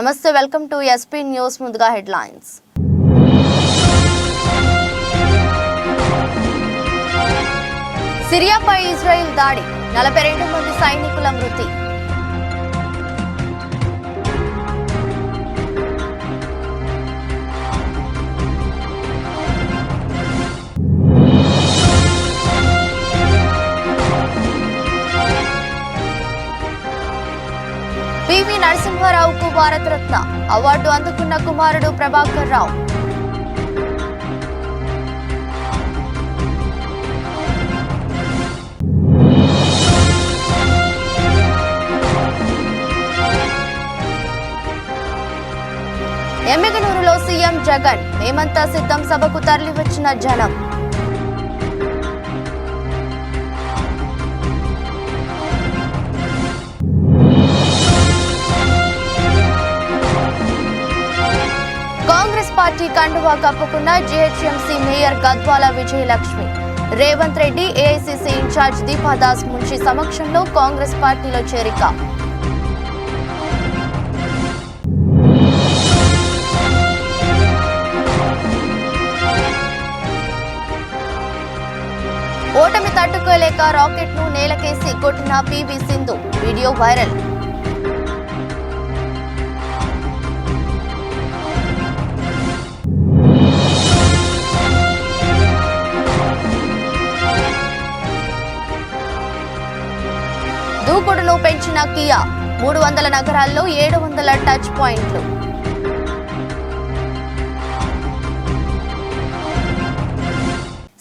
నమస్తే, welcome to SP news. ముందుగా headlines. సిరియాపై Israel దాడి, 42 మంది సైనికుల మృతి. పివి నరసింహారావుకు భారతరత్న అవార్డు అందుకున్న కుమారుడు ప్రభాకర్ రావు. ఎమ్మిగనూరులో సీఎం జగన్, మేమంతా సిద్ధం సభకు తరలివచ్చిన జనం. కాంగ్రెస్ పార్టీ కండువా కప్పుకున్న GHMC mayor Gadwala Vijayalakshmi. Revanth Reddy, AICC incharge Deepa Das Munshi సమక్షంలో కాంగ్రెస్ పార్టీలో చేరిక. ఓటమి తట్టుకోలేక రాకెట్ ను నేలకేసి కొట్టిన పీవీ సింధు, వీడియో వైరల్. దూకుడును పెంచిన కియా, 300 నగరాల్లో 700 టచ్ పాయింట్లు.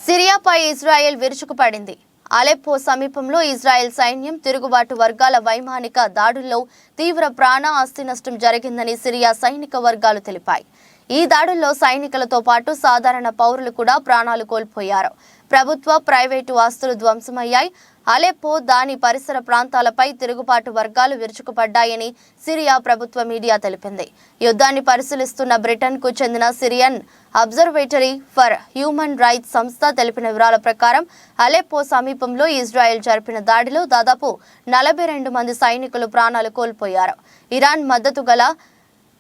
సిరియాపై ఇజ్రాయెల్ విరుచుకుపడింది. అలెప్పో సమీపంలో ఇజ్రాయెల్ సైన్యం తిరుగుబాటు వర్గాల వైమానిక దాడుల్లో తీవ్ర ప్రాణ ఆస్తి నష్టం జరిగిందని సిరియా సైనిక వర్గాలు తెలిపాయి. ఈ దాడుల్లో సైనికులతో పాటు సాధారణ పౌరులు కూడా ప్రాణాలు కోల్పోయారు. ప్రభుత్వ, ప్రైవేటు ఆస్తులు ధ్వంసమయ్యాయి. అలెప్పో, దాని పరిసర ప్రాంతాలపై తిరుగుబాటు వర్గాలు విరుచుకుపడ్డాయని సిరియా ప్రభుత్వ మీడియా తెలిపింది. యుద్ధాన్ని పరిశీలిస్తున్న బ్రిటన్కు చెందిన Syrian observatory for human rights సంస్థ తెలిపిన వివరాల ప్రకారం అలెప్పో సమీపంలో ఇజ్రాయెల్ జరిపిన దాడిలో దాదాపు 42 మంది సైనికులు ప్రాణాలు కోల్పోయారు. ఇరాన్ మద్దతు గల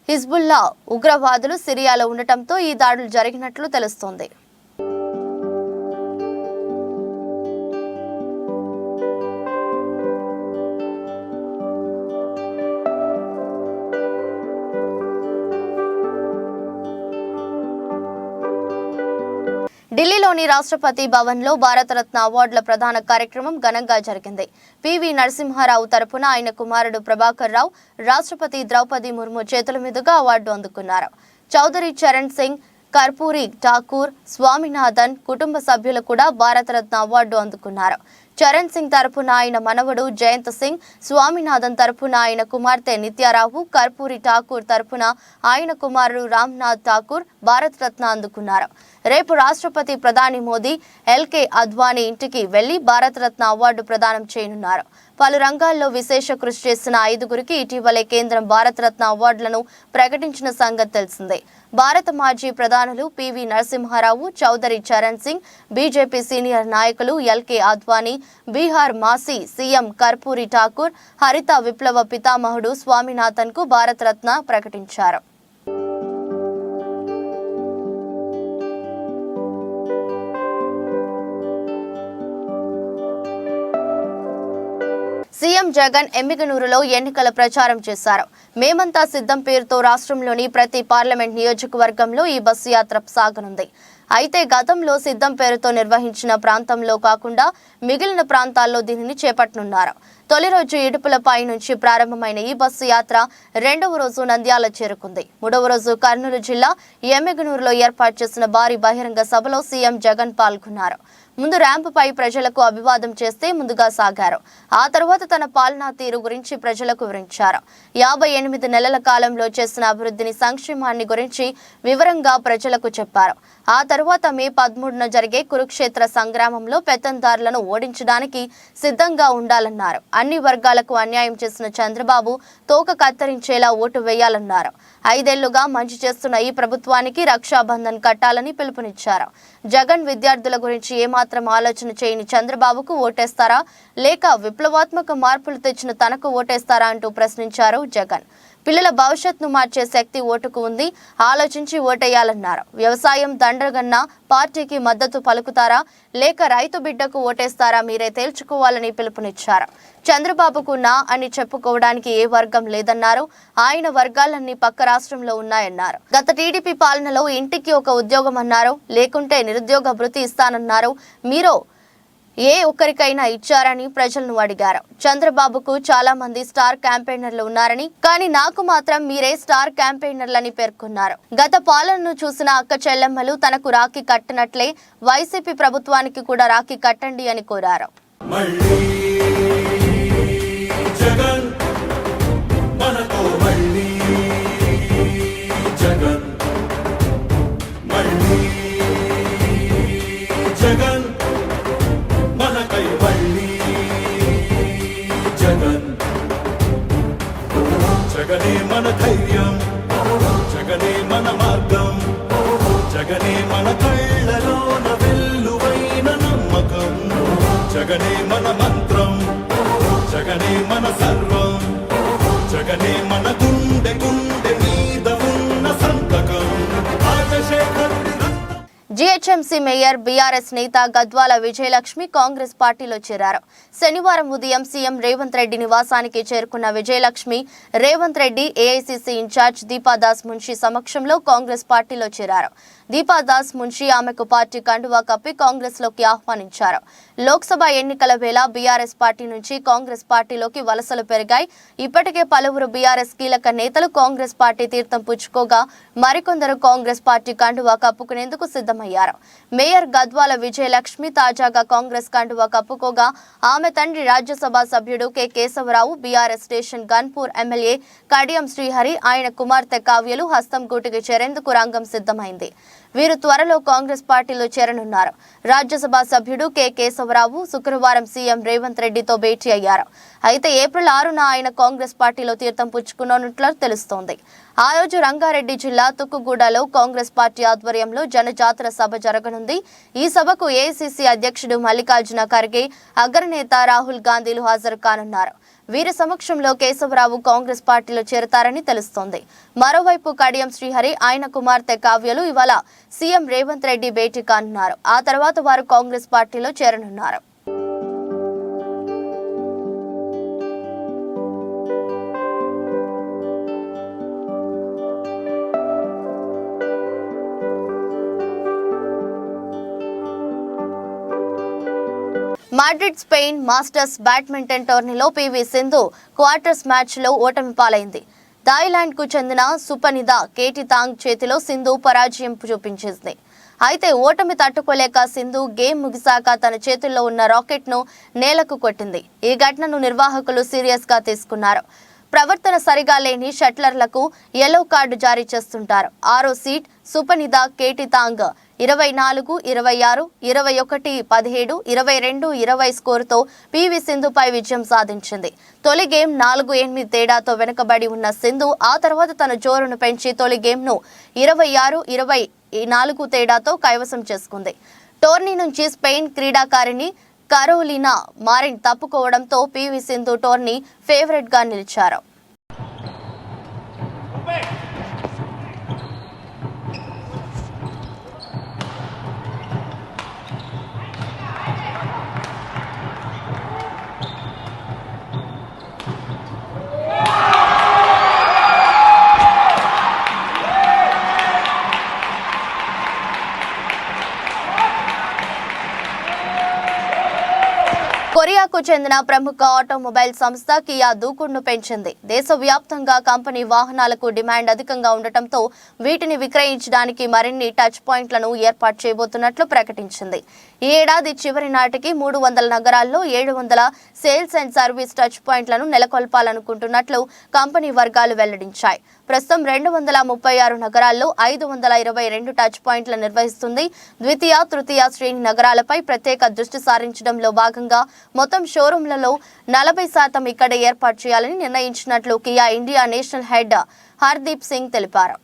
హిజ్బుల్లా ఉగ్రవాదులు సిరియాలో ఉండటంతో ఈ దాడులు జరిగినట్లు తెలుస్తోంది. ఢిల్లీలోని రాష్ట్రపతి భవన్లో భారతరత్న అవార్డుల ప్రధాన కార్యక్రమం ఘనంగా జరిగింది. పివి నరసింహారావు తరపున ఆయన కుమారుడు ప్రభాకర్ రావు రాష్ట్రపతి ద్రౌపది ముర్ము చేతుల మీదుగా అవార్డు అందుకున్నారు. చౌదరి చరణ్ సింగ్, కర్పూరి ఠాకూర్, స్వామినాథన్ కుటుంబ సభ్యులు కూడా భారతరత్న అవార్డు అందుకున్నారు. చరణ్ సింగ్ తరపున ఆయన మనవడు జయంత్ సింగ్, స్వామినాథన్ తరపున ఆయన కుమార్తె నిత్యారావు, కర్పూరి ఠాకూర్ తరపున ఆయన కుమారుడు రామ్నాథ్ ఠాకూర్ భారతరత్న అందుకున్నారు. రేపు రాష్ట్రపతి ప్రధాని మోదీ ఎల్కే అద్వానీ ఇంటికి వెళ్లి భారతరత్న అవార్డు ప్రదానం చేయనున్నారు. పలు రంగాల్లో విశేష కృషి చేసిన 5గురికి ఇటీవలే కేంద్రం భారతరత్న అవార్డులను ప్రకటించిన సంగతి తెలిసిందే. భారత మాజీ ప్రధానులు పివి నరసింహారావు, చౌదరి చరణ్ సింగ్, బీజేపీ సీనియర్ నాయకులు ఎల్కే అద్వానీ, బీహార్ మాజీ సీఎం కర్పూరి ఠాకూర్, హరిత విప్లవ పితామహుడు స్వామినాథన్ కు భారతరత్న ప్రకటించారు. సీఎం జగన్ ఎమ్మిగనూరులో ఎన్నికల ప్రచారం చేశారు. మేమంతా సిద్ధం పేరుతో రాష్ట్రంలోని ప్రతి పార్లమెంట్ నియోజకవర్గంలో ఈ బస్సు యాత్ర సాగనుంది. అయితే గతంలో సిద్ధం పేరుతో నిర్వహించిన ప్రాంతంలో కాకుండా మిగిలిన ప్రాంతాల్లో దీనిని చేపట్టనున్నారు. తొలి రోజు ఇడుపులపై నుంచి ప్రారంభమైన ఈ బస్సు యాత్ర 2వ రోజు నంద్యాల చేరుకుంది. 3వ రోజు కర్నూలు జిల్లా ఎమ్మిగనూరులో ఏర్పాటు చేసిన భారీ బహిరంగ సభలో సీఎం జగన్ పాల్గొన్నారు. ముందు ర్యాంపుపై ప్రజలకు అభివాదం చేస్తే ముందుగా సాగారు. ఆ తర్వాత తన పాలనా తీరు గురించి ప్రజలకు వివరించారు. 58 నెలల కాలంలో చేసిన అభివృద్ధిని, సంక్షేమాన్ని గురించి వివరంగా ప్రజలకు చెప్పారు. ఆ తర్వాత మే 13న జరిగే కురుక్షేత్ర సంగ్రామంలో పెత్తందారులను ఓడించడానికి సిద్ధంగా ఉండాలన్నారు. అన్ని వర్గాలకు అన్యాయం చేసిన చంద్రబాబు తోక కత్తిరించేలా ఓటు వేయాలన్నారు. 5 ఏళ్లుగా మంచి చేస్తున్న ఈ ప్రభుత్వానికి రక్షాబంధన్ కట్టాలని పిలుపునిచ్చారు. జగన్ విద్యార్థుల గురించి ఏమాత్రం ఆలోచన చేయని చంద్రబాబుకు ఓటేస్తారా లేక విప్లవాత్మక మార్పులు తెచ్చిన తనకు ఓటేస్తారా అంటూ ప్రశ్నించారు జగన్. పిల్లల భవిష్యత్తును మార్చే శక్తి ఓటుకు ఉంది, ఆలోచించి ఓటేయాలన్నారు. వ్యవసాయం దండగన్న పార్టీకి మద్దతు పలుకుతారా లేక రైతు బిడ్డకు ఓటేస్తారా మీరే తేల్చుకోవాలని పిలుపునిచ్చారు. చంద్రబాబుకు నా అని చెప్పుకోవడానికి ఏ వర్గం లేదన్నారు. ఆయన వర్గాలన్నీ పక్క రాష్ట్రంలో ఉన్నాయన్నారు. గత టీడీపీ పాలనలో ఇంటికి ఒక ఉద్యోగం అన్నారు, లేకుంటే నిరుద్యోగ భృతి ఇస్తానన్నారు. మీరు ఏ ఒక్కరికైనా ఇచ్చారని ప్రజలను అడిగారు. చంద్రబాబుకు చాలా మంది స్టార్ క్యాంపెయినర్లు ఉన్నారని, కానీ నాకు మాత్రం మీరే స్టార్ క్యాంపెయినర్లని పేర్కొన్నారు. గత పాలనను చూసిన అక్క చెల్లెమ్మలు తనకు రాఖీ కట్టినట్లే వైసీపీ ప్రభుత్వానికి కూడా రాఖీ కట్టండి అని కోరారు. జగనే మన ధైర్యం, జగనే మన మార్గం, జగనే మన కళ్ళలోన వెల్లువైన నమ్మకం, జగనే మన మంత్రం, జగనే మన సర్వం, జగనే మన గుండె గుండె మీద ఉన్న సంతకం. రాజశేఖరుడి జీహెచ్ఎంసీ మేయర్ బీఆర్ఎస్ నేత గద్వాల విజయలక్ష్మి కాంగ్రెస్ పార్టీలో చేరారు. శనివారం ఉదయం సీఎం రేవంత్ రెడ్డి నివాసానికి చేరుకున్న విజయలక్ష్మి రేవంత్ రెడ్డి, ఏఐసీసీ ఇన్ఛార్జ్ దీపాదాస్ మున్షి సమక్షంలో కాంగ్రెస్ పార్టీలో చేరారు. దీపాదాస్ మున్షి ఆమెకు పార్టీ కండువా కప్పి కాంగ్రెస్ లోకి ఆహ్వానించారు. లోక్సభ ఎన్నికల వేళ బీఆర్ఎస్ పార్టీ నుంచి కాంగ్రెస్ పార్టీలోకి వలసలు పెరిగాయి. ఇప్పటికే పలువురు బీఆర్ఎస్ కీలక నేతలు కాంగ్రెస్ పార్టీ తీర్థం పుచ్చుకోగా మరికొందరు కాంగ్రెస్ పార్టీ కండువా కప్పుకునేందుకు సిద్ధమయ్యారు. మేయర్ గద్వాల విజయలక్ష్మి తాజాగా కాంగ్రెస్ కండువా కప్పుకోగా ఆమె తండ్రి రాజ్యసభ సభ్యుడు K Keshava Rao, BRS station Ghanpur MLA Kadiyam Srihari, ఆయన కుమార్తె కావ్యలు హస్తం గూటికి చేరేందుకు రంగం సిద్ధమైంది. వీరు త్వరలో కాంగ్రెస్ పార్టీలో చేరనున్నారు. రాజ్యసభ సభ్యుడు కె కేశవరావు శుక్రవారం సీఎం రేవంత్ రెడ్డితో భేటీ అయ్యారు. అయితే ఏప్రిల్ 6న ఆయన కాంగ్రెస్ పార్టీలో తీర్థం పుచ్చుకున్నట్లు తెలుస్తోంది. ఆ రోజు రంగారెడ్డి జిల్లా తుక్కుగూడలో కాంగ్రెస్ పార్టీ ఆధ్వర్యంలో జనజాతర సభ జరగనుంది. ఈ సభకు ఏఐసీసీ అధ్యక్షుడు మల్లికార్జున ఖర్గే, అగ్రనేత రాహుల్ గాంధీలు హాజరు కానున్నారు. వీరి సమక్షంలో కేశవరావు కాంగ్రెస్ పార్టీలో చేరతారని తెలుస్తోంది. మరోవైపు కడియం శ్రీహరి, ఆయన కుమార్తె కావ్యలు ఇవాళ సీఎం రేవంత్ రెడ్డి భేటీ కానున్నారు. ఆ తర్వాత వారు కాంగ్రెస్ పార్టీలో చేరనున్నారు. మాడ్రిడ్ స్పెయిన్ మాస్టర్స్ బ్యాడ్మింటన్ టోర్నీలో పీవీ సింధు క్వార్టర్స్ మ్యాచ్లో ఓటమి పాలైంది. థాయిలాండ్కు చెందిన సుపనిద కేటితాంగ్ చేతిలో సింధు పరాజయం చూపించింది. అయితే ఓటమి తట్టుకోలేక సింధు గేమ్ ముగిశాక తన చేతుల్లో ఉన్న రాకెట్ను నేలకు కొట్టింది. ఈ ఘటనను నిర్వాహకులు సీరియస్గా తీసుకున్నారు. ప్రవర్తన సరిగా లేని షట్లర్లకు యెల్లో కార్డు జారీ చేస్తుంటారు. 6వ సీడ్ సుపనిద కేటితాంగ్ 24, 26, 21, 17, 22, 20 స్కోరుతో పీవీ సింధుపై విజయం సాధించింది. తొలి గేమ్ 4-8 తేడాతో వెనుకబడి ఉన్న సింధు ఆ తర్వాత తన జోరును పెంచి తొలి గేమ్ను 26, 24 తేడాతో కైవసం చేసుకుంది. టోర్నీ నుంచి స్పెయిన్ క్రీడాకారిణి కరోలినా మారిన్ తప్పుకోవడంతో పీవీ సింధు టోర్నీ ఫేవరెట్ గా నిలిచారు. కొరియాకు చెందిన ప్రముఖ ఆటోమొబైల్ సంస్థ కియా దూకుడును పెంచింది. దేశవ్యాప్తంగా కంపెనీ వాహనాలకు డిమాండ్ అధికంగా ఉండటంతో వీటిని విక్రయించడానికి మరిన్ని టచ్ పాయింట్లను ఏర్పాటు చేయబోతున్నట్లు ప్రకటించింది. ఈ ఏడాది చివరి నాటికి 300 నగరాల్లో 700 సేల్స్ అండ్ సర్వీస్ టచ్ పాయింట్లను నెలకొల్పాలనుకుంటున్నట్లు కంపెనీ వర్గాలు వెల్లడించాయి. ప్రస్తుతం 236 నగరాల్లో 522 టచ్ పాయింట్లు నిర్వహిస్తుంది. ద్వితీయ, తృతీయ శ్రేణి నగరాలపై ప్రత్యేక దృష్టి సారించడంలో భాగంగా మొత్తం షోరూంలలో 40% ఇక్కడే ఏర్పాటు చేయాలని నిర్ణయించినట్లు Kia India national head Hardeep Singh తెలిపారు.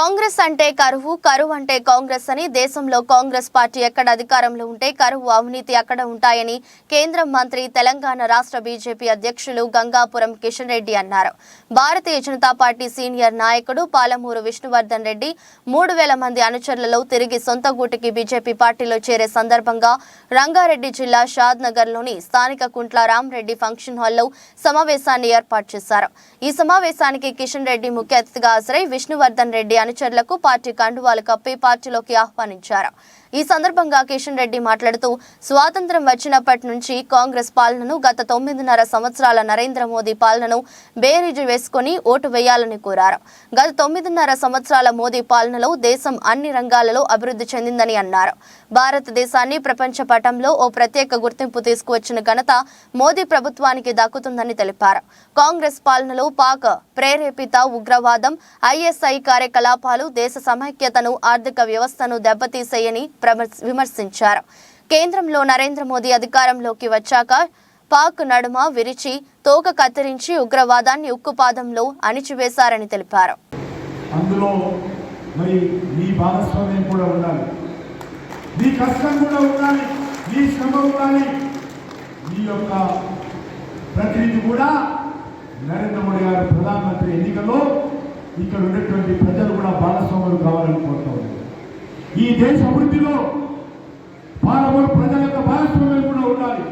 కాంగ్రెస్ అంటే కరువు, కరువు అంటే కాంగ్రెస్ అని, దేశంలో కాంగ్రెస్ పార్టీ ఎక్కడ అధికారంలో ఉంటే కరువు, అవినీతి అక్కడ ఉంటాయని కేంద్ర మంత్రి, తెలంగాణ రాష్ట్ర బీజేపీ అధ్యక్షులు గంగాపురం కిషన్ రెడ్డి అన్నారు. భారతీయ జనతా పార్టీ సీనియర్ నాయకుడు పాలమూరు విష్ణువర్ధన్ రెడ్డి 3000 మంది అనుచరులలో తిరిగి సొంత గూటికి బీజేపీ పార్టీలో చేరే సందర్భంగా రంగారెడ్డి జిల్లా షాద్ నగర్లోని స్థానిక కుంట్ల రామరెడ్డి ఫంక్షన్ హాల్లో సమావేశాన్ని ఏర్పాటు చేశారు. ఈ సమావేశానికి కిషన్ రెడ్డి ముఖ్య అతిథిగా హాజరై విష్ణువర్ధన్ రెడ్డి అనుచరులకు పార్టీ కండువాలు కప్పి పార్టీలోకి ఆహ్వానించారు. ఈ సందర్భంగా కిషన్ రెడ్డి మాట్లాడుతూ, స్వాతంత్ర్యం వచ్చినప్పటి నుంచి కాంగ్రెస్ పాలనను, గత 9.5 సంవత్సరాల నరేంద్ర మోదీ పాలనను బేరీజు వేసుకుని ఓటు వేయాలని కోరారు. గత 9.5 సంవత్సరాల మోదీ పాలనలో దేశం అన్ని రంగాలలో అభివృద్ధి చెందిందని అన్నారు. భారతదేశాన్ని ప్రపంచ పటంలో ఓ ప్రత్యేక గుర్తింపు తీసుకువచ్చిన ఘనత మోదీ ప్రభుత్వానికి దక్కుతుందని తెలిపారు. కాంగ్రెస్ పాలనలో పాక్ ప్రేరేపిత ఉగ్రవాదం, ఐఎస్ఐ కార్యకలాపాలు దేశ సమైక్యతను, ఆర్థిక వ్యవస్థను దెబ్బతీసేయని విమర్శించారు. కేంద్రంలో నరేంద్ర మోదీ అధికారంలోకి వచ్చాక పాక్ నడుమ విరిచి తోక కత్తిరించి ఉగ్రవాదాన్ని ఉక్కుపాదంలో అణిచివేశారని తెలిపారు. అందులో మరి మీ భాగస్వామ్యం కూడా ఉండాలి, మీ కష్టం కూడా ఉండాలి, మీ శ్రమ ఉండాలి. మీ యొక్క ప్రతినిధి కూడా నరేంద్ర మోడీ గారు ప్రధానమంత్రి ఎన్నికల్లో ఇక్కడ ఉన్నటువంటి ప్రజలు కూడా భాగస్వాములు కావాలని కోరుతా ఉన్నారు. ఈ దేశ అభివృద్ధిలో పాలమూరు ప్రజల యొక్క భాగస్వామ్యం కూడా ఉండాలి.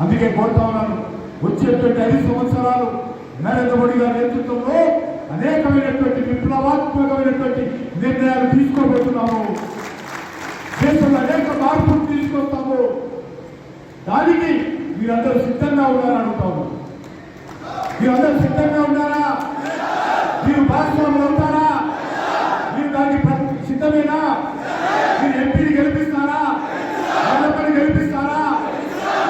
అందుకే కోరుతా ఉన్నాను, వచ్చేటువంటి 5 సంవత్సరాలు నరేంద్ర మోడీ గారి నేతృత్వంలో అనేకమైనటువంటి విప్లవాత్మకమైనటువంటి నిర్ణయాలు తీసుకోబోతున్నాము. దేశంలో అనేక మార్పులు తీసుకొస్తాము. దానికి మీరందరూ సిద్ధంగా ఉన్నారని అడుగుతాము. మీరందరూ సిద్ధంగా ఉన్నారా? మీరు భాగస్వాములు అవుతారా? మీరు దానికి సిద్ధమేనా? మీరు ఎంపీని గెలిపిస్తారా? మంత్రిని గెలిపిస్తారా?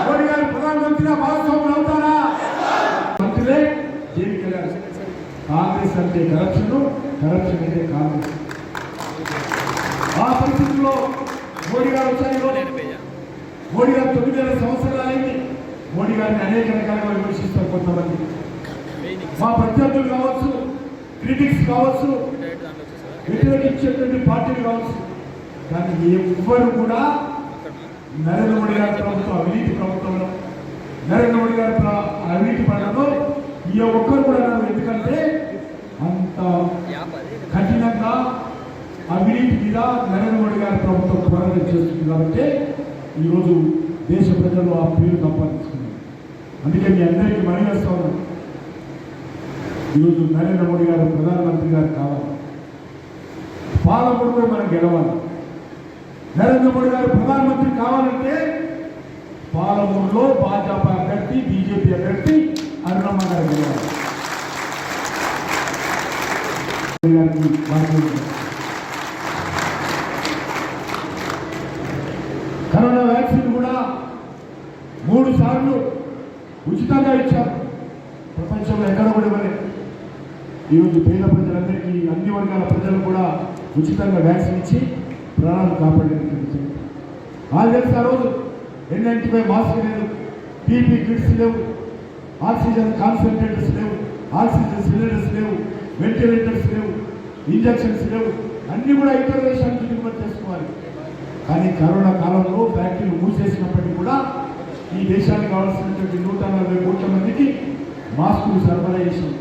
మోడీ గారు ప్రధానమంత్రిగా భాగస్వాములు అవుతారా? మంత్రులే జైలుకి వెళ్ళారు. కాంగ్రెస్ అంటే కరప్షన్, కరప్షన్ అంటే కాంగ్రెస్. ఆ పరిస్థితుల్లో మోడీ గారు వచ్చారు. మోడీ గారు 9 సంవత్సరాలైంది. మోడీ గారిని అనేక రకాలుగా విమర్శిస్తారు కొంతమంది. మా ప్రత్యర్థులు కావచ్చు, క్రిటిక్స్ కావచ్చు, వ్యతిరేకించేటువంటి పార్టీలు కావచ్చు. కానీ ఎవ్వరు కూడా నరేంద్ర మోడీ గారి ప్రభుత్వం అవినీతి ప్రభుత్వంలో, నరేంద్ర మోడీ గారి అవినీతి పనులలో ఈ ఒక్కరు కూడా ఎందుకంటే అంత కఠినంగా అవినీతి మీద నరేంద్ర మోడీ గారి ప్రభుత్వం పోరాటం చేస్తుంది. కాబట్టి ఈరోజు దేశ ప్రజలు ఆ పేరు సంపాదించుకున్నారు. అందుకే మీ అందరికీ మనవి చేస్తా ఉన్నాను, ఈరోజు నరేంద్ర మోడీ గారు ప్రధానమంత్రి గారు కావాలి, పాలకుడు మనం గెలవాలి. నరేంద్ర మోడీ గారు ప్రధానమంత్రి కావాలంటే పాలమూరులో భాజపా అభ్యర్థి, బీజేపీ అభ్యర్థి అరుణమ్మ గారు గెలవాలి. కరోనా వ్యాక్సిన్ కూడా 3 సార్లు ఉచితంగా ఇచ్చారు. ప్రపంచంలో ఎక్కడ కూడా ఇవ్వలేదు. ఈరోజు పేద ప్రజలందరికీ, అన్ని వర్గాల ప్రజలు కూడా ఉచితంగా వ్యాక్సిన్ ఇచ్చి ప్రాణాలు కాపాడేటువంటి తెలుసు. ఆ రోజు N95 మాస్క్ లేదు, పీపీ కిట్స్ లేవు, ఆక్సిజన్ కాన్సన్ట్రేటర్స్ లేవు, ఆక్సిజన్ సిలిండర్స్ లేవు, వెంటిలేటర్స్ లేవు, ఇంజక్షన్స్ లేవు. అన్నీ కూడా ఇతర దేశానికి దిగుమతి చేసుకోవాలి. కానీ కరోనా కాలంలో ఫ్యాక్టరీలు మూసేసినప్పటికీ కూడా ఈ దేశానికి కావాల్సినటువంటి 140 కోట్ల మందికి మాస్కులు సరఫరా చేసాం,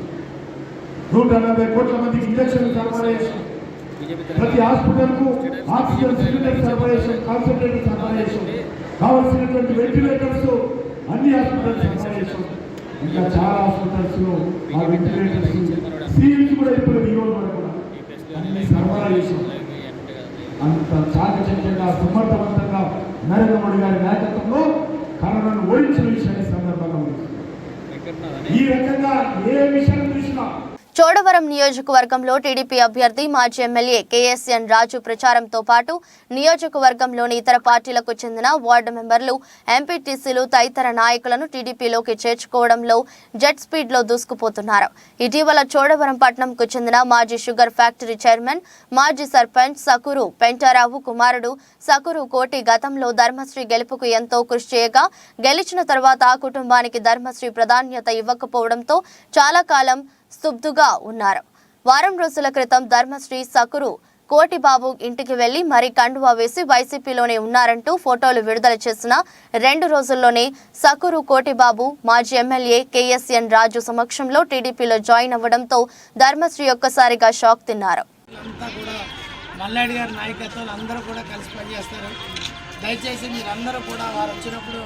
140 కోట్ల మందికి ఇంజక్షన్లు సరఫరా చేసాం, ప్రతి హాస్పిటల్కు ఆక్సిజన్ సిలిండర్ సరఫరా చేసాం, కాన్సన్ట్రేటర్ సరఫరా చేసాం, కావాల్సినటువంటి వెంటిలేటర్స్ అన్ని హాస్పిటల్స్ సరఫరా చేసాం. ఇంకా చాలా హాస్పిటల్స్ లో ఆ వెంటిలేటర్స్ సీల్స్ కూడా ఇప్పుడు ఈ రోజు వరకు కూడా అన్ని సరఫరా చేసాం. అంత చాకచక్యంగా, సమర్థవంతంగా నరేంద్ర మోడీ గారి నాయకత్వంలో కరోనాను ఓడించిన విషయాన్ని సందర్భంగా ఉంది. ఈ రకంగా ఏ విషయం చూసినా చోడవరం నియోజకవర్గంలో టీడీపీ అభ్యర్థి మాజీ ఎమ్మెల్యే కేఎస్ఎన్ రాజు ప్రచారంతో పాటు నియోజకవర్గంలోని ఇతర పార్టీలకు చెందిన వార్డు మెంబర్లు, ఎంపీటీసీలు తదితర నాయకులను టీడీపీలోకి చేర్చుకోవడంలో జెట్ స్పీడ్లో దూసుకుపోతున్నారు. ఇటీవల చోడవరం పట్టణంకు చెందిన మాజీ షుగర్ ఫ్యాక్టరీ చైర్మన్, మాజీ సర్పంచ్ సకురు పెంటారావు కుమారుడు సకురు కోటి గతంలో ధర్మశ్రీ గెలుపుకు ఎంతో కృషి చేయగా గెలిచిన తర్వాత ఆ కుటుంబానికి ధర్మశ్రీ ప్రాధాన్యత ఇవ్వకపోవడంతో చాలా కాలం స్తబ్దుగా ఉన్నారు. వారం రోజుల క్రితం ధర్మశ్రీ సకురు కోటిబాబు ఇంటికి వెళ్లి మరి కండువా వేసి వైసీపీలోనే ఉన్నారంటూ ఫోటోలు విడుదల చేసిన 2 రోజుల్లోనే సకురు కోటిబాబు మాజీ ఎమ్మెల్యే కేఎస్ఎన్ రాజు సమక్షంలో టీడీపీలో జాయిన్ అవ్వడంతో ధర్మశ్రీ ఒక్కసారిగా షాక్ తిన్నారు. మల్లాడి గారి నాయకత్వంలో అందరూ కూడా కలిసి పనిచేస్తారు. దయచేసి మీరందరూ కూడా వారు వచ్చినప్పుడు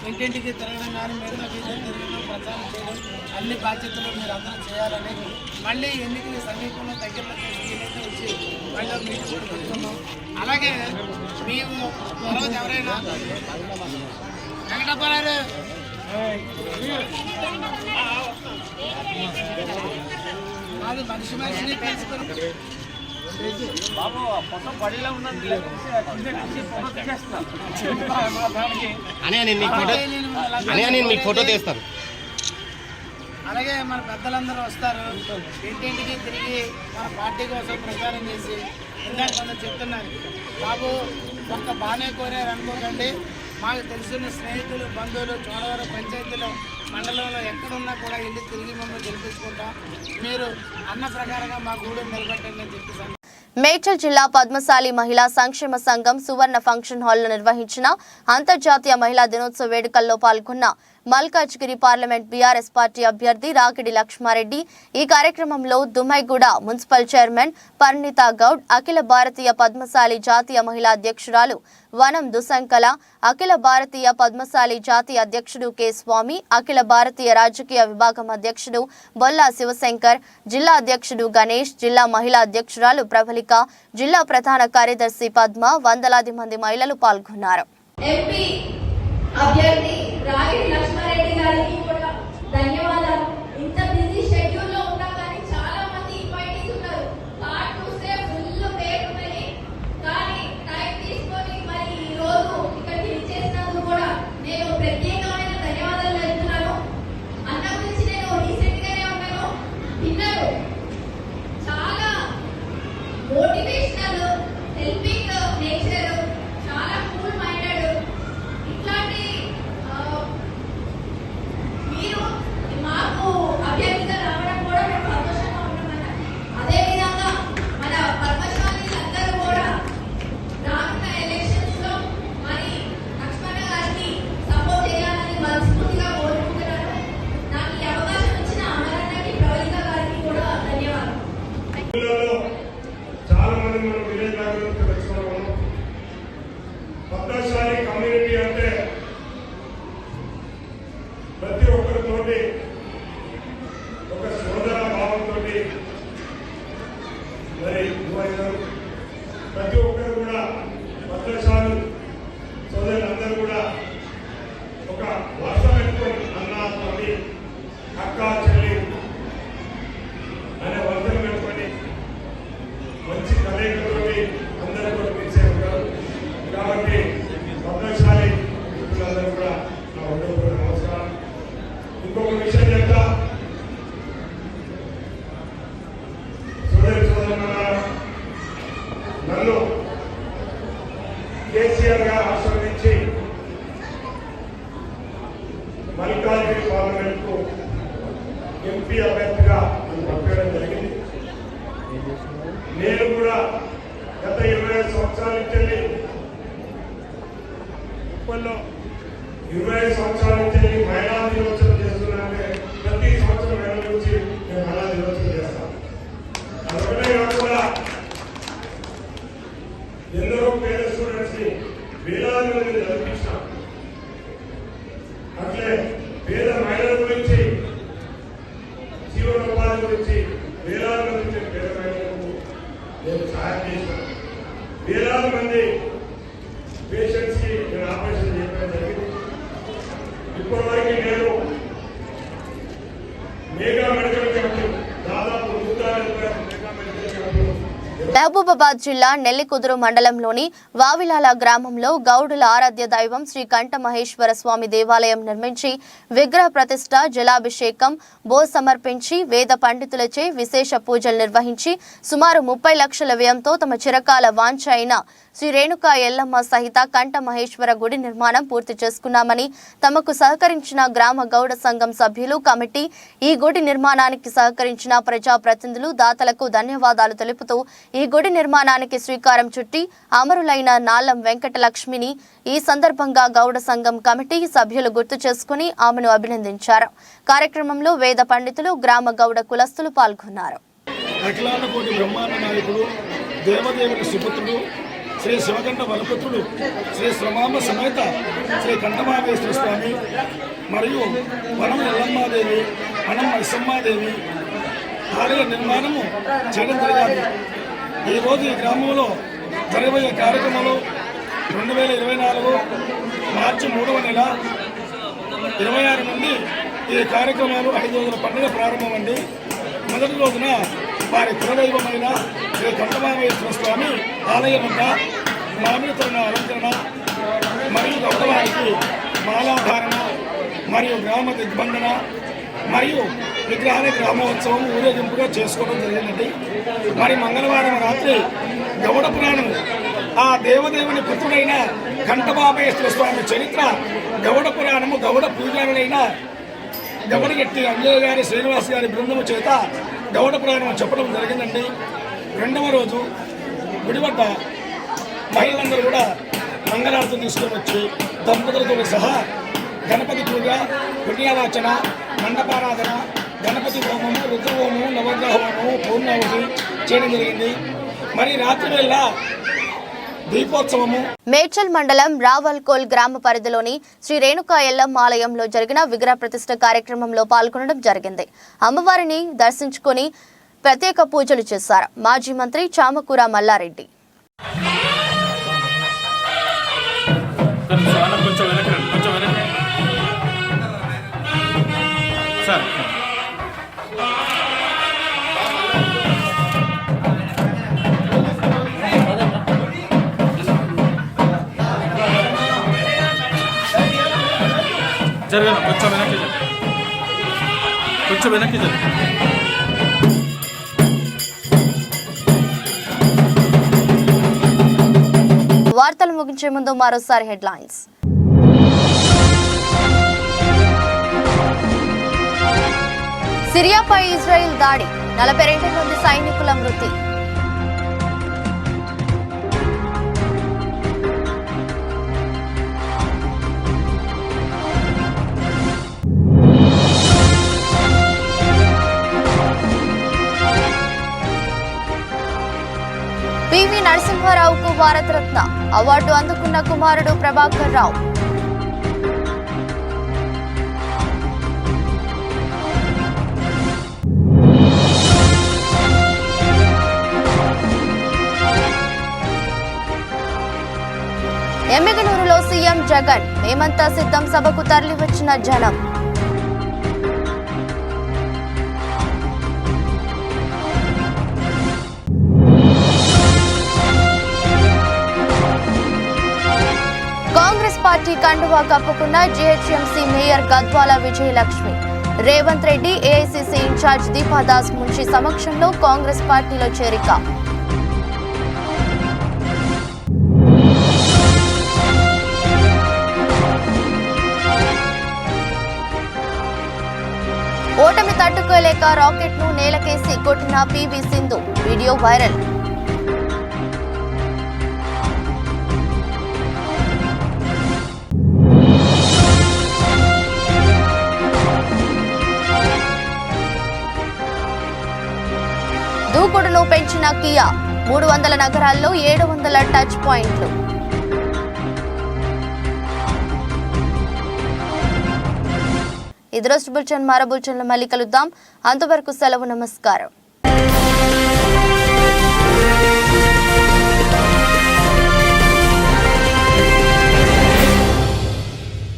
ఇంటింటికి తిరగడం కానీ మెరుగు తిరగడం ప్రచారం చేయడం అన్ని బాధ్యతలు మీరు అందరూ చేయాలని మళ్ళీ ఎన్నికల సమీపంలో దగ్గరలో వచ్చి మళ్ళీ మీకు కూడా పెట్టుకున్నాం. అలాగే మేము తర్వాత ఎవరైనా వెంకటప్పారు అది మనిషిని తీసుకుని అలాగే మన పెద్దలందరూ వస్తారు, ఇంటింటికి తిరిగి మన పార్టీ కోసం ప్రచారం చేసి ఇందాక కొందరు చెప్తున్నారు, బాబు ఒక్క బాగానే కోరారు అనుకోకండి, మాకు తెలిసిన స్నేహితులు బంధువులు చోడవరం పంచాయతీలో మండలంలో ఎక్కడున్నా కూడా ఇల్లు తిరిగి మమ్మల్ని గెలిపించుకుంటాం, మీరు అన్న ప్రకారంగా మా గూడెం నిలబెట్టండి అని చెప్పేసి. మేడ్చల్ జిల్లా పద్మశాలి మహిళా సంక్షేమ సంఘం సువర్ణ ఫంక్షన్ హాల్లో నిర్వహించిన అంతర్జాతీయ మహిళా దినోత్సవ వేడుకల్లో పాల్గొన్న మల్కాజ్గిరి పార్లమెంట్ బీఆర్ఎస్ పార్టీ అభ్యర్థి రాకిడి లక్ష్మారెడ్డి. ఈ కార్యక్రమంలో దుమ్మైగూడ మున్సిపల్ చైర్మన్ పరిణితా గౌడ్, అఖిల భారతీయ పద్మశాలి జాతీయ మహిళా అధ్యక్షురాలు వనం దుసంకల, అఖిల భారతీయ పద్మశాలి జాతీయ అధ్యక్షుడు కె స్వామి, అఖిల భారతీయ రాజకీయ విభాగం అధ్యక్షుడు బొల్లా శివశంకర్, జిల్లా అధ్యక్షుడు గణేష్, జిల్లా మహిళా అధ్యక్షురాలు ప్రబలిక, జిల్లా ప్రధాన కార్యదర్శి పద్మ, వందలాది మంది మహిళలు పాల్గొన్నారు. అభ్యర్థి రాకిడి లక్ష్మారెడ్డి గారికి కూడా ధన్యవాదాలు. ఇంత బిజీ షెడ్యూల్ లో ఉన్నా కానీ చాలా మంది ఇన్వైటీస్ ఉన్నారు. కార్డ్ చూస్తే ఫుల్ పేరు ఉన్నాయి, కానీ టైం తీసుకొని మరి ఈ రోజు ఇక్కడికి విచ్చేసినందుకు కూడా నేను ప్రత్యేకమైన ధన్యవాదాలు తెలుపుతున్నాను. అన్న గురించి నేను రీసెంట్ గానే ఉన్నాను, విన్నారు, చాలా మోటివేషనల్, హెల్పింగ్ నేచర్, చాలా కూల్ మైండెడ్. ఇట్లాంటి మీరు మాకు అభ్యర్థిగా రావడం కూడా మేము సంతోషంగా ఉంటున్నాం. అదేవిధంగా మన పద్మశాలీలందరూ కూడా రానున్న ఎలక్షన్స్ లో మరి లక్ష్మణ గారిని సపోర్ట్ చేయాలని మనస్ఫూర్తిగా కోరుకుంటున్నాను. నాకు ఈ అవకాశం ఇచ్చిన అమరన్నకి, ప్రవళిక గారికి కూడా ధన్యవాదాలు. చాలా మంది మన విలేజ్ బ్యాక్గ్రౌండ్ తెలుసుకోవడం, పద్మశాలి కమ్యూనిటీ అంటే ప్రతి ఒక్కరితోటి ఒక సోదర భావంతో మరి ప్రతి ఒక్కరు కూడా పద్మశాలి సోదరులందరూ కూడా ఒక వర్షం పెట్టుకొని అన్న తమ్మి అక్క చెల్లి అనే వర్షం పెట్టుకొని మంచి కలయికతోటి అందరూ కూడా పిలిచే ఉంటారు. కాబట్టి పద్మశాలి మిత్రులందరూ కూడా నా హృదయపూర్వక నమస్కారం. ఇంకొక విషయం చెప్తా, నన్ను కేసీఆర్ గారు ఆశీర్వదించి మల్కాజ్గిరి పార్లమెంట్ కు ఎంపీ అభ్యర్థిగా నన్ను పంపించడం జరిగింది. నేను కూడా గత 25 సంవత్సరాల నుంచి ఇప్పట్లో 25 సంవత్సరాల నుంచి మహిళా దినోత్సవం చేస్తున్నానంటే ప్రతి సంవత్సరం వేల నుంచి నేను మహిళా దినోత్సవం చేస్తాను. అదొకటే కాకుండా ఎందరో పేద స్టూడెంట్స్ ని వేలాది మందిని చదివించాం. అట్లే పేద మహిళల గురించి, జీవనోపాధి గురించి వేలాది మంది పేద మహిళలకు నేను సహాయం చేశాను. వేలాది మంది పేషెంట్స్ కి నేను ఆపరేషన్ చేయడం జరిగింది. ఇప్పటివరకు నేను మెగా మెడికల్ క్యాంపులు దాదాపు 150 మెగా మెడికల్ క్యాంపులు మహబూబాబాద్ జిల్లా నెల్లికుదురు మండలంలోని వావిలాల గ్రామంలో గౌడుల ఆరాధ్య దైవం శ్రీ కంఠ మహేశ్వర స్వామి దేవాలయం నిర్మించి విగ్రహ ప్రతిష్ఠ, జలాభిషేకం, బో సమర్పించి వేద పండితులచే విశేష పూజలు నిర్వహించి సుమారు 30 లక్షల వ్యయంతో తమ చిరకాల వాంఛ అయిన శ్రీ రేణుకా ఎల్లమ్మ సహిత కంఠ మహేశ్వర గుడి నిర్మాణం పూర్తి చేసుకున్నామని, తమకు సహకరించిన గ్రామ గౌడ సంఘం సభ్యులు, కమిటీ, ఈ గుడి నిర్మాణానికి సహకరించిన ప్రజాప్రతినిధులు, దాతలకు ధన్యవాదాలు తెలుపుతూ ఈ గుడి నిర్మాణానికి శ్రీకారం చుట్టి అమరులైన నాలం వెంకటలక్ష్మిని ఈ సందర్భంగా గౌడ సంఘం కమిటీ సభ్యులు గుర్తు చేసుకుని ఆమెను అభినందించారు. కార్యక్రమంలో వేద పండితులు, గ్రామ గౌడ కులస్తులు పాల్గొన్నారు. అఖిలాండకోటి బ్రహ్మాండ నాయకుడు, దేవదేవుని సుపుత్రుడు, శ్రీ శివకంఠ బలపుత్రుడు, శ్రీ శ్రమాంబ సమేత శ్రీ కంఠమహేశ్వర స్వామి మరియు వనం ఎల్లమ్మాదేవి, వనం నరసింహాదేవి ఆలయ నిర్మాణము చేయడం జరిగింది. ఈరోజు ఈ గ్రామంలో జరగబోయే కార్యక్రమాలు 2024 మార్చి 3వ నెల 26 నుండి ఈ కార్యక్రమాలు 5 రోజుల పండుగ ప్రారంభమండి. మొదటి రోజున వారి కులదైవమైన శ్రీ కంఠమహేశ్వర స్వామి ఆలయం వద్ద మామిడితోరణ అలంకరణ మరియు గౌరవానికి మాలాధారణ మరియు గ్రామ దిగ్బంధన మరియు విగ్రహాల గ్రామోత్సవం ఊరేగింపుగా చేసుకోవడం జరిగిందండి. మరి మంగళవారం రాత్రి గౌడ పురాణం, ఆ దేవదేవుని పుత్రుడైన కంఠమహేశ్వర స్వామి చరిత్ర, గౌడ పురాణము, గౌడ పూజారులైన గౌడగట్టి అంజయ్య గారి, శ్రీనివాస్ గారి బృందము చేత గౌడ పురాణం చెప్పడం జరిగిందండి. రెండవ రోజు గుడి వద్ద మహిళలందరూ కూడా మంగళారతులు తీసుకొని వచ్చి దంపతులతో సహా గణపతి పూజ, పుణ్యావాచన, మండపారాధన, గణపతి హోమము, రుద్రహోమము, నవగ్రహ హోమము, పూర్ణావతి చేయడం జరిగింది. మరి రాత్రి వేళ దీపోత్సవము. మేడ్చల్ మండలం రావల్కోల్ గ్రామ పరిధిలోని శ్రీ రేణుకా ఎల్లమ్మ ఆలయంలో జరిగిన విగ్రహ ప్రతిష్ఠ కార్యక్రమంలో పాల్గొనడం జరిగింది. అమ్మవారిని దర్శించుకొని ప్రత్యేక పూజలు చేశారు. మాజీ మంత్రి చామకూర మల్లారెడ్డి. జరగను కొంచెం వెనక్కి జరగ. వార్తలు ముగించే ముందు మరోసారి హెడ్లైన్స్. సిరియాపై ఇజ్రాయెల్ దాడి, 42 మంది సైనికుల మృతి. పివి నరసింహారావుకు భారతరత్న అవార్డు అందుకున్న కుమారుడు ప్రభాకర్ రావు. ఎమ్మిగనూరులో సీఎం జగన్, మేమంతా సిద్ధం సభకు తరలివచ్చిన జనం. కాంగ్రెస్ పార్టీ కండువా కప్పుకున్న GHMC mayor Gadwala Vijayalakshmi. Revanth Reddy, AICC incharge Deepa Das Munshi సమక్షంలో కాంగ్రెస్ పార్టీలో చేరిక. ఓటమి తట్టుకోలేక రాకెట్ ను నేలకేసి కొట్టిన పీవీ సింధు. Video viral. దూకుడును పెంచిన కియా, 300 నగరాల్లో 700 టచ్ పాయింట్లు. ఇది రోజు బులెటిన్. మరో బులెటిన్లో మళ్ళీ కలుద్దాం. అంతవరకు సెలవు. నమస్కారం.